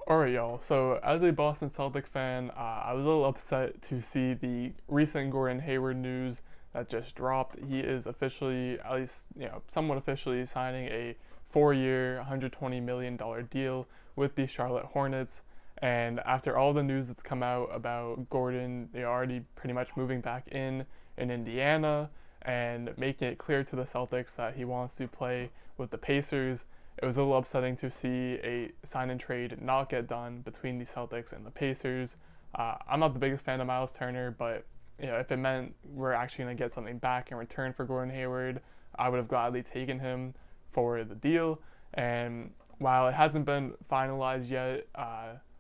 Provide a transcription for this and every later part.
Alright, y'all. So, as a Boston Celtic fan, I was a little upset to see the recent Gordon Hayward news that just dropped. He is officially, at least, somewhat officially signing a 4-year, $120 million deal with the Charlotte Hornets. And after all the news that's come out about Gordon, already pretty much moving back in Indiana and making it clear to the Celtics that he wants to play with the Pacers, it was a little upsetting to see a sign and trade not get done between the Celtics and the Pacers. I'm not the biggest fan of Miles Turner, but if it meant we're actually going to get something back in return for Gordon Hayward, I would have gladly taken him for the deal. And while it hasn't been finalized yet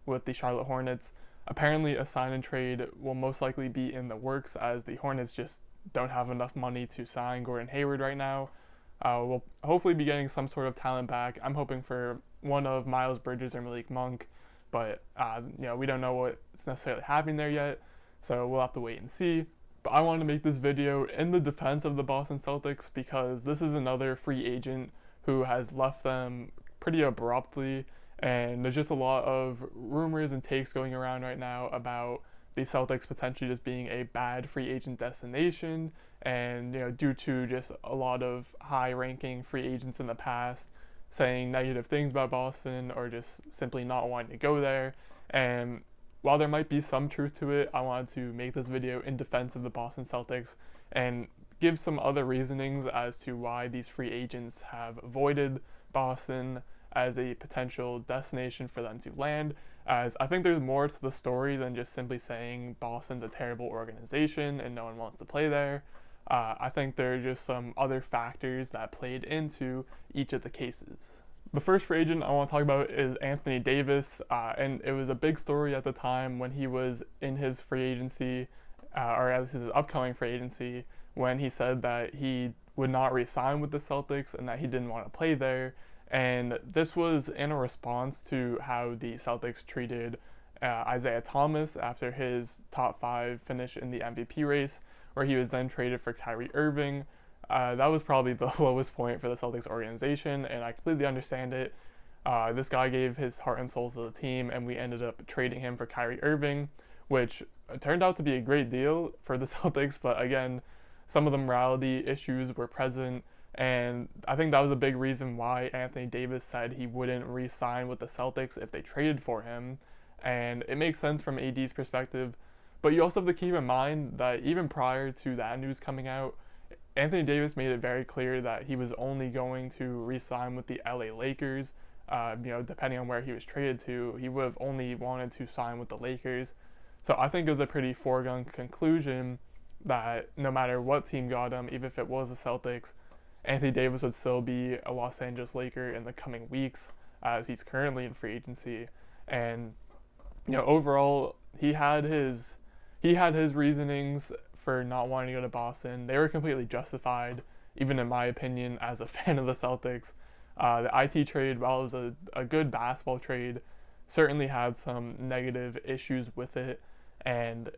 with the Charlotte Hornets, apparently a sign and trade will most likely be in the works, as the Hornets just don't have enough money to sign Gordon Hayward right now. We'll hopefully be getting some sort of talent back. I'm hoping for one of Miles Bridges or Malik Monk, but we don't know what's necessarily happening there yet, so we'll have to wait and see. But I wanted to make this video in the defense of the Boston Celtics because this is another free agent who has left them pretty abruptly, and there's just a lot of rumors and takes going around right now about the Celtics potentially just being a bad free agent destination, and due to just a lot of high-ranking free agents in the past saying negative things about Boston or just simply not wanting to go there. And while there might be some truth to it, I wanted to make this video in defense of the Boston Celtics and give some other reasonings as to why these free agents have avoided Boston as a potential destination for them to land, as I think there's more to the story than just simply saying Boston's a terrible organization and no one wants to play there. I think there are just some other factors that played into each of the cases. The first free agent I want to talk about is Anthony Davis, and it was a big story at the time when he was in his free agency, or at least his upcoming free agency, when he said that he would not re-sign with the Celtics and that he didn't want to play there. And this was in a response to how the Celtics treated Isaiah Thomas after his top 5 finish in the MVP race, where he was then traded for Kyrie Irving. That was probably the lowest point for the Celtics organization, and I completely understand it. This guy gave his heart and soul to the team, and we ended up trading him for Kyrie Irving, which turned out to be a great deal for the Celtics, but again, some of the morality issues were present, and I think that was a big reason why Anthony Davis said he wouldn't re-sign with the Celtics if they traded for him. And it makes sense from AD's perspective, but you also have to keep in mind that even prior to that news coming out, Anthony Davis made it very clear that he was only going to re-sign with the LA Lakers. Depending on where he was traded to, he would have only wanted to sign with the Lakers. So I think it was a pretty foregone conclusion that no matter what team got him, even if it was the Celtics, Anthony Davis would still be a Los Angeles Laker in the coming weeks, as he's currently in free agency. And overall, he had his reasonings for not wanting to go to Boston. They were completely justified, even in my opinion, as a fan of the Celtics. The IT trade, while it was a good basketball trade, certainly had some negative issues with it, and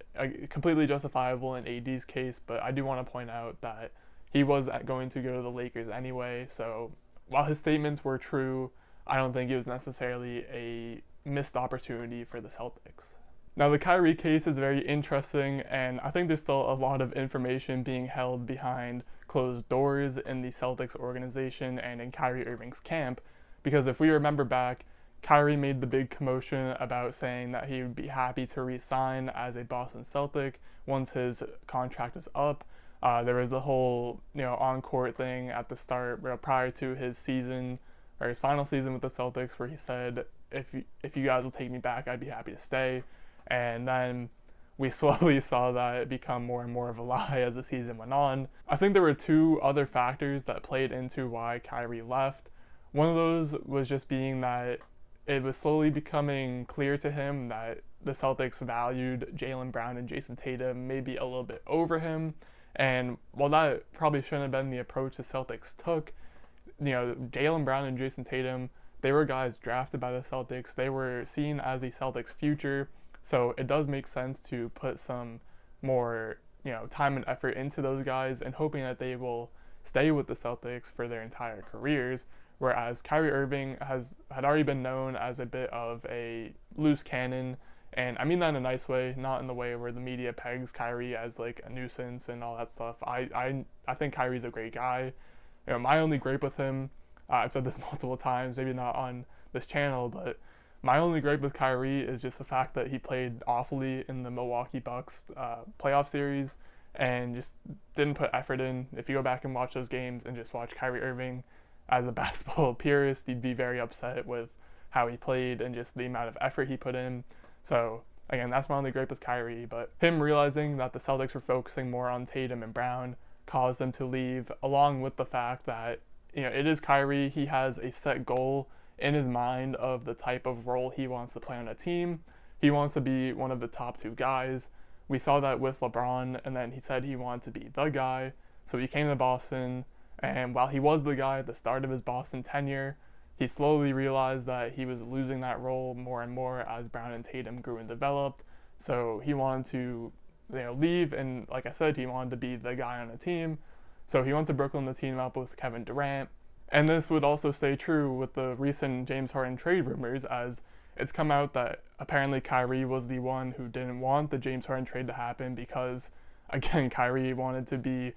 completely justifiable in AD's case, but I do want to point out that he was going to go to the Lakers anyway, so while his statements were true, I don't think it was necessarily a missed opportunity for the Celtics. Now, the Kyrie case is very interesting, and I think there's still a lot of information being held behind closed doors in the Celtics organization and in Kyrie Irving's camp, because if we remember back, Kyrie made the big commotion about saying that he would be happy to re-sign as a Boston Celtic once his contract was up. There was the whole on-court thing at the start, prior to his season, or his final season with the Celtics, where he said, if you guys will take me back, I'd be happy to stay. And then we slowly saw that become more and more of a lie as the season went on. I think there were 2 other factors that played into why Kyrie left. One of those was just being that it was slowly becoming clear to him that the Celtics valued Jaylen Brown and Jason Tatum maybe a little bit over him. And while that probably shouldn't have been the approach the Celtics took, Jaylen Brown and Jason Tatum, they were guys drafted by the Celtics. They were seen as the Celtics' future. So it does make sense to put some more, time and effort into those guys and hoping that they will stay with the Celtics for their entire careers, whereas Kyrie Irving had already been known as a bit of a loose cannon. And I mean that in a nice way, not in the way where the media pegs Kyrie as like a nuisance and all that stuff. I think Kyrie's a great guy. My only gripe with him, I've said this multiple times, maybe not on this channel, but my only gripe with Kyrie is just the fact that he played awfully in the Milwaukee Bucks playoff series and just didn't put effort in. If you go back and watch those games and just watch Kyrie Irving as a basketball purist, you'd be very upset with how he played and just the amount of effort he put in. So again, that's my only gripe with Kyrie, but him realizing that the Celtics were focusing more on Tatum and Brown caused them to leave, along with the fact that, it is Kyrie. He has a set goal in his mind of the type of role he wants to play on a team. He wants to be one of the top two guys. We saw that with LeBron, and then he said he wanted to be the guy. So he came to Boston, and while he was the guy at the start of his Boston tenure, he slowly realized that he was losing that role more and more as Brown and Tatum grew and developed. So he wanted to, leave, and like I said, he wanted to be the guy on a team. So he went to Brooklyn to team up with Kevin Durant. And this would also stay true with the recent James Harden trade rumors, as it's come out that apparently Kyrie was the one who didn't want the James Harden trade to happen because, again, Kyrie wanted to be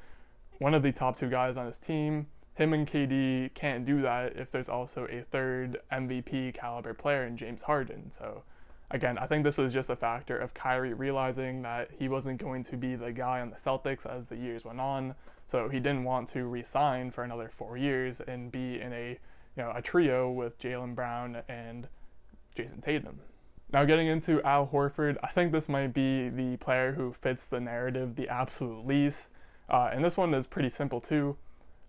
one of the top two guys on his team. Him and KD can't do that if there's also a third MVP caliber player in James Harden. So again, I think this was just a factor of Kyrie realizing that he wasn't going to be the guy on the Celtics as the years went on. So he didn't want to re-sign for another 4 years and be in a trio with Jaylen Brown and Jason Tatum. Now getting into Al Horford, I think this might be the player who fits the narrative the absolute least. And this one is pretty simple too.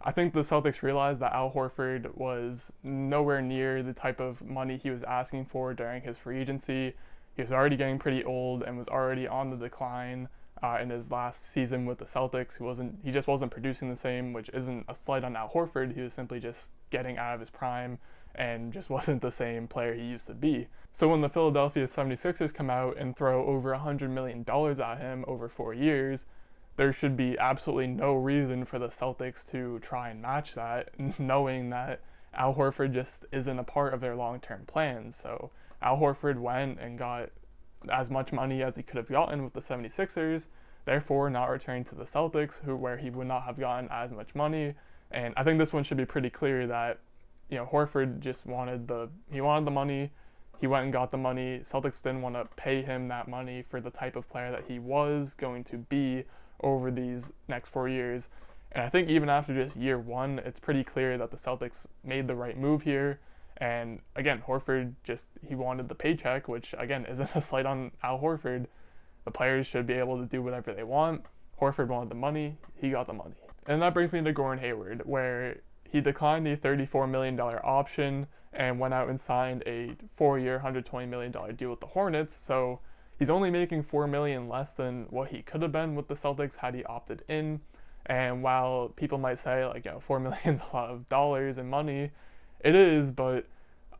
I think the Celtics realized that Al Horford was nowhere near the type of money he was asking for during his free agency. He was already getting pretty old and was already on the decline in his last season with the Celtics. He just wasn't producing the same, which isn't a slight on Al Horford. He was simply just getting out of his prime and just wasn't the same player he used to be. So when the Philadelphia 76ers come out and throw over $100 million at him over 4 years, there should be absolutely no reason for the Celtics to try and match that, knowing that Al Horford just isn't a part of their long-term plans. So Al Horford went and got as much money as he could have gotten with the 76ers, therefore not returning to the Celtics, where he would not have gotten as much money. And I think this one should be pretty clear that, Horford just wanted the money. He went and got the money. Celtics didn't want to pay him that money for the type of player that he was going to be over these next 4 years. And I think even after just year one, it's pretty clear that the Celtics made the right move here. And again, Horford he wanted the paycheck, which again isn't a slight on Al Horford. The players should be able to do whatever they want. Horford wanted the money, he got the money. And that brings me to Gordon Hayward, where he declined the $34 million option and went out and signed a 4-year, $120 million deal with the Hornets. So he's only making $4 million less than what he could have been with the Celtics had he opted in. And while people might say, $4 million is a lot of dollars and money, it is, but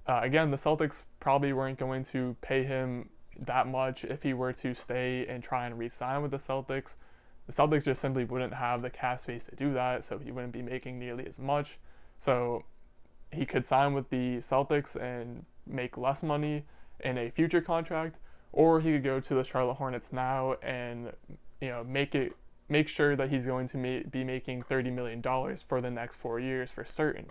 again, the Celtics probably weren't going to pay him that much if he were to stay and try and re-sign with the Celtics. The Celtics just simply wouldn't have the cap space to do that, so he wouldn't be making nearly as much. So he could sign with the Celtics and make less money in a future contract, or he could go to the Charlotte Hornets now and make sure that he's going to be making $30 million for the next 4 years for certain.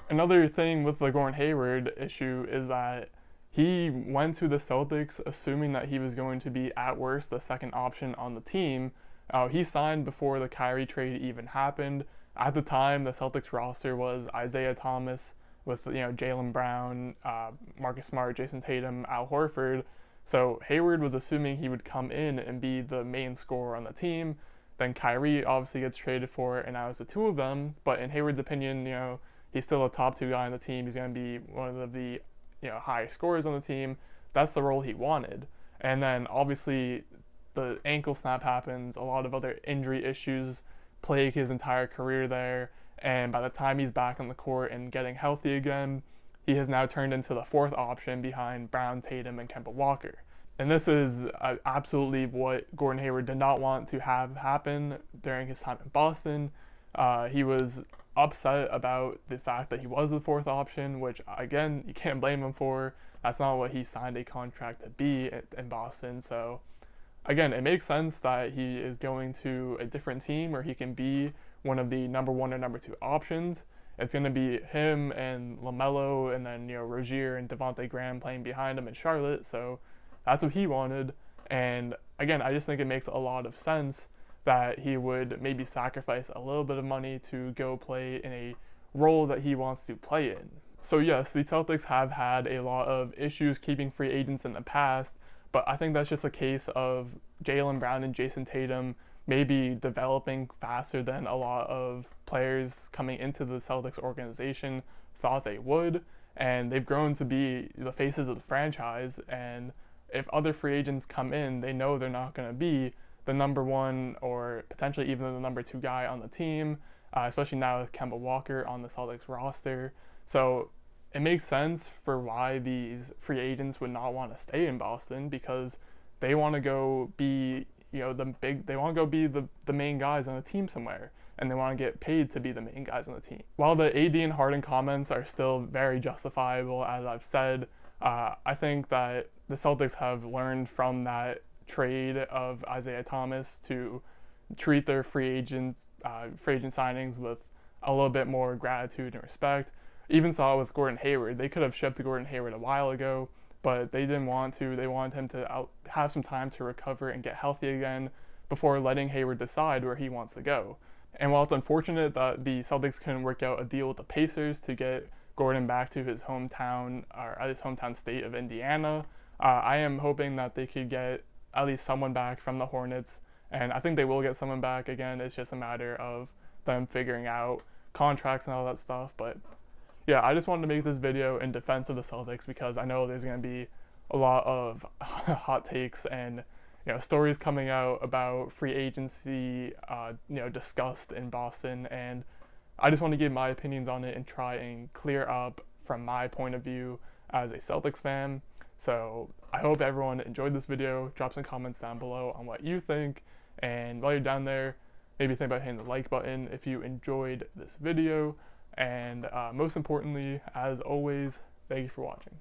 Another thing with the Gordon Hayward issue is that he went to the Celtics assuming that he was going to be at worst the second option on the team. He signed before the Kyrie trade even happened. At the time, the Celtics roster was Isaiah Thomas with Jaylen Brown, Marcus Smart, Jason Tatum, Al Horford. So Hayward was assuming he would come in and be the main scorer on the team. Then Kyrie obviously gets traded for it, and now it's the two of them. But in Hayward's opinion, he's still a top two guy on the team. He's going to be one of the highest scorers on the team. That's the role he wanted. And then obviously the ankle snap happens. A lot of other injury issues plague his entire career there. And by the time he's back on the court and getting healthy again, he has now turned into the fourth option behind Brown, Tatum, and Kemba Walker. And this is absolutely what Gordon Hayward did not want to have happen during his time in Boston. He was upset about the fact that he was the fourth option, which again, you can't blame him for. That's not what he signed a contract to be in Boston. So again, it makes sense that he is going to a different team where he can be one of the number one or number two options. It's going to be him and LaMelo, and then Rozier and Devontae Graham playing behind him in Charlotte. So that's what he wanted. And again, I just think it makes a lot of sense that he would maybe sacrifice a little bit of money to go play in a role that he wants to play in. So yes, the Celtics have had a lot of issues keeping free agents in the past, but I think that's just a case of Jaylen Brown and Jason Tatum maybe developing faster than a lot of players coming into the Celtics organization thought they would, and they've grown to be the faces of the franchise. And if other free agents come in, they know they're not going to be the number one or potentially even the number two guy on the team, especially now with Kemba Walker on the Celtics roster. So it makes sense for why these free agents would not want to stay in Boston, because they want to go be they want to go be the main guys on the team somewhere, and they want to get paid to be the main guys on the team. While the AD and Harden comments are still very justifiable, as I've said, I think that the Celtics have learned from that trade of Isaiah Thomas to treat their free agent signings with a little bit more gratitude and respect. Even saw it with Gordon Hayward. They could have shipped Gordon Hayward a while ago, but they didn't want to. They wanted him to have some time to recover and get healthy again before letting Hayward decide where he wants to go. And while it's unfortunate that the Celtics couldn't work out a deal with the Pacers to get Gordon back to his hometown, or at his hometown state of Indiana, I am hoping that they could get at least someone back from the Hornets, and I think they will get someone back. Again, it's just a matter of them figuring out contracts and all that stuff. But yeah, I just wanted to make this video in defense of the Celtics, because I know there's going to be a lot of hot takes and stories coming out about free agency discussed in Boston, and I just want to give my opinions on it and try and clear up from my point of view as a Celtics fan. So I hope everyone enjoyed this video. Drop some comments down below on what you think, and while you're down there, maybe think about hitting the like button if you enjoyed this video. And most importantly, as always, thank you for watching.